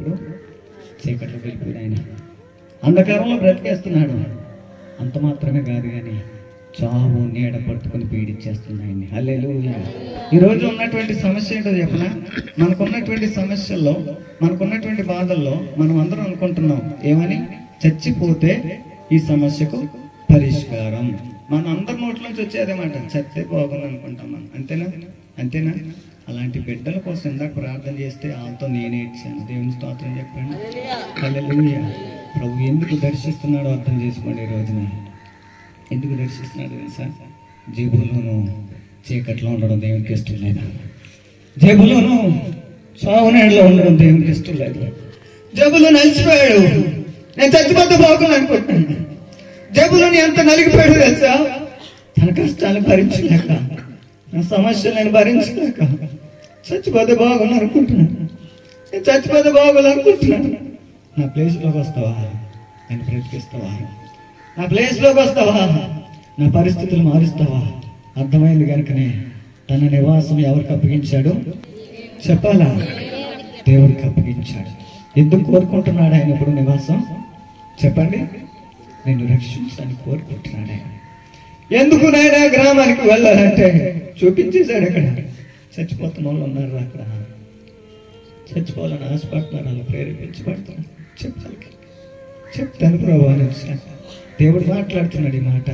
ఇప్పుడు చీకట్లో వెళ్ళిపోయాడు. ఆయన అంధకారంలో బ్రతికేస్తున్నాడు. అంత మాత్రమే కాదు కానీ చావు నీడ పట్టుకుని పీడించేస్తుంది ఆయన్ని. హల్లెలూయా. ఈరోజు ఉన్నటువంటి సమస్య ఏంటో చెప్పనా? మనకున్నటువంటి సమస్యల్లో, మనకున్నటువంటి బాధల్లో మనం అందరం అనుకుంటున్నాం ఏమని? చచ్చిపోతే ఈ సమస్యకు పరిష్కారం. మన అందరి నోట్లోంచి వచ్చేదేమాట, చస్తే బాగుంది అనుకుంటాం మనం. అంతేనా? అలాంటి బిడ్డల కోసం ఇందాక ప్రార్థన చేస్తే వాళ్ళతో నేనే ఇచ్చాను. దేవుని స్తోత్రం చెప్పండి. హల్లెలూయా. ప్రభు ఎందుకు దర్శిస్తున్నాడో అర్థం చేసుకోండి. ఈ రోజున ఎందుకు దర్శిస్తున్నాడు తెలుసా? జేబులోను చీకట్లో ఉండడం దేవునికి ఇష్టం లేదు. జేబులోను చావునేళ్ళలో ఉండడం దేవునికి ఇష్టం లేదు. జేబులో నలిచిపోయాడు, నేను చచ్చిపోతే బాగుంది అనుకుంటున్నాను. జేబులోని ఎంత నలిగిపోయాడు తెలుసా? తన కష్టాలు భరించలేక, నా సమస్యలు నేను భరించలేక చచ్చిపోతే బాగుంది అనుకుంటున్నాను. నేను చచ్చిపోతే బాగుంది అనుకుంటున్నాను. నా ప్లేస్లోకి వస్తావా? నేను బ్రతికిస్తావా? నా ప్లేస్లోకి వస్తావా? నా పరిస్థితులు మారుస్తావా? అర్థమైంది కనుకనే తన నివాసం ఎవరికి అప్పగించాడు చెప్పాలా? దేవుడికి అప్పగించాడు. ఎందుకు కోరుకుంటున్నాడు ఆయన ఇప్పుడు నివాసం? చెప్పండి. నేను రక్షించడానికి కోరుకుంటున్నాడు ఆయన. ఎందుకు నాయనా గ్రామానికి వెళ్ళాలంటే చూపించేశాడు. అక్కడ చచ్చిపోతున్న వాళ్ళు ఉన్నారు, అక్కడ చచ్చిపోవాలని ఆశపడుతున్నారు, వాళ్ళు ప్రేరేపించబడుతున్నారు. చెప్తాను ప్రభు అని దేవుడు మాట్లాడుతున్నాడు ఈ మాట.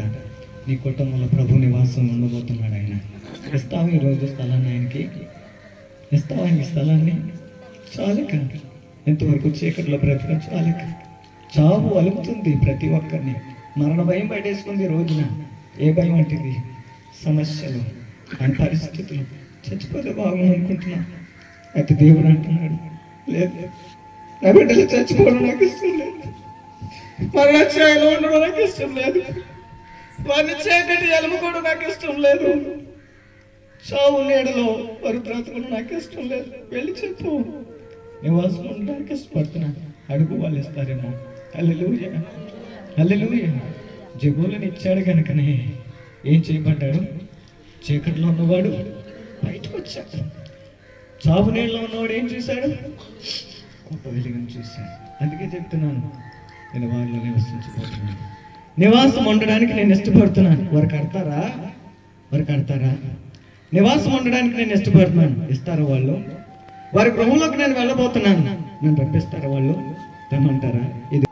నీ కుటుంబంలో ప్రభు నివాసం ఉండబోతున్నాడు ఆయన. ఇస్తావు ఈరోజు స్థలాన్ని ఆయనకి? ఇస్తావు ఆయనకి స్థలాన్ని? చాలిక ఎంతవరకు చీకట్లో బ్రతకం చాలిక. చావు అలుపుతుంది ప్రతి ఒక్కరిని. మరణ భయం పడేసుకుంది రోజున. ఏ భయం అంటే ఇది? సమస్యలు, ఆయన పరిస్థితులు. చచ్చిపోతే బాగుంది అనుకుంటున్నా. అయితే దేవుడు అంటున్నాడు, లేదు, నా బిడ్డలు చచ్చిపోవడం నాకు ఇష్టం లేదు. మరణాశ్రయంలో ఉండడం నాకు ఇష్టం లేదు. వారిని చీకటి ఎలుముకోవడం నాకు ఇష్టం లేదు. చావు నీడలో వారు బ్రతకడం నాకు ఇష్టం లేదు. వెళ్ళి చెప్పు, నివాసం ఉండడానికి ఇష్టపడుతున్నాను. అడుగు, వాళ్ళు ఇస్తారేమో. హల్లెలూయా. హల్లెలూయా. జబూలుని ఇచ్చాడు కనుకనే ఏం చేయబడ్డాడు? చీకట్లో ఉన్నవాడు బయటకు వచ్చాడు. చావు నీళ్ళలో ఉన్నవాడు ఏం చూశాడు? గొప్ప వెలుగును చూశాడు. అందుకే చెప్తున్నాను, నేను వారిలో నివసించబోతున్నాను. నివాసం ఉండడానికి నేను ఇష్టపడుతున్నాను. వారు కడతారా? నివాసం ఉండడానికి నేను ఇష్టపడుతున్నాను. ఇస్తారా వాళ్ళు? వారి గృహంలోకి నేను వెళ్ళబోతున్నాను. నన్ను రప్పిస్తారా వాళ్ళు? రమ్మంటారా? ఇది